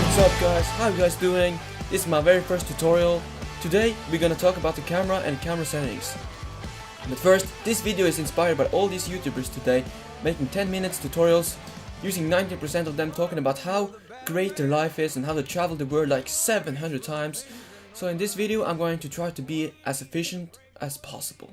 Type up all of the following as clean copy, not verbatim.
What's up guys, how you guys doing? This is my very first tutorial. Today we're gonna talk about the camera and camera settings. But first, this video is inspired by all these YouTubers today making 10 minutes tutorials, using 90% of them talking about how great their life is and how they travel the world like 700 times. So in this video I'm going to try to be as efficient as possible.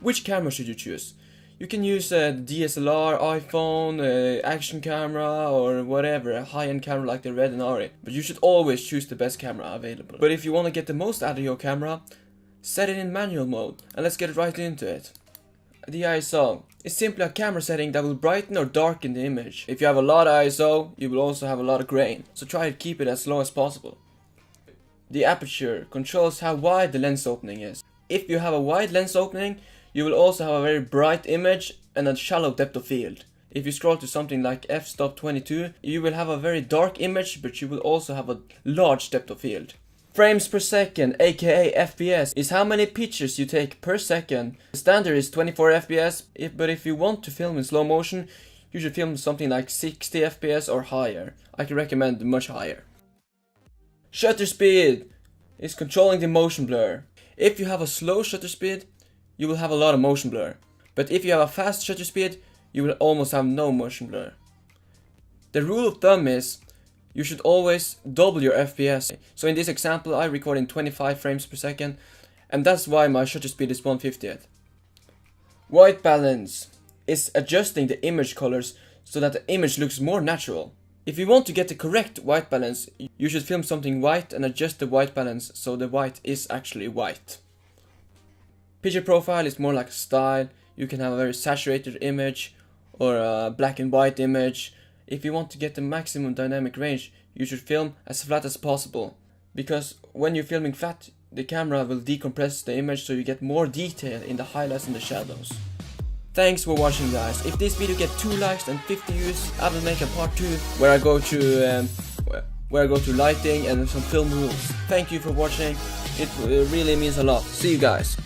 Which camera should you choose? You can use a DSLR, iPhone, action camera or whatever, a high-end camera like the Red and Ari. But you should always choose the best camera available. But if you want to get the most out of your camera, set it in manual mode and let's get right into it. The ISO is simply a camera setting that will brighten or darken the image. If you have a lot of ISO, you will also have a lot of grain, so try to keep it as low as possible. The aperture controls how wide the lens opening is. If you have a wide lens opening, you will also have a very bright image and a shallow depth of field. If you scroll to something like f-stop 22, you will have a very dark image, but you will also have a large depth of field. Frames per second, aka FPS, is how many pictures you take per second. The standard is 24 FPS, but if you want to film in slow motion, you should film something like 60 FPS or higher. I can recommend much higher. Shutter speed is controlling the motion blur. If you have a slow shutter speed, you will have a lot of motion blur. But if you have a fast shutter speed, you will almost have no motion blur. The rule of thumb is you should always double your FPS. So in this example I record in 25 frames per second, and that's why my shutter speed is 1/50th. White balance is adjusting the image colors so that the image looks more natural. If you want to get the correct white balance, you should film something white and adjust the white balance so the white is actually white. Picture profile is more like a style. You can have a very saturated image or a black and white image. If you want to get the maximum dynamic range, you should film as flat as possible. Because when you're filming flat, the camera will decompress the image so you get more detail in the highlights and the shadows. Thanks for watching guys. If this video gets 2 likes and 50 views, I will make a part 2 where I go to lighting and some film rules. Thank you for watching. It really means a lot. See you guys.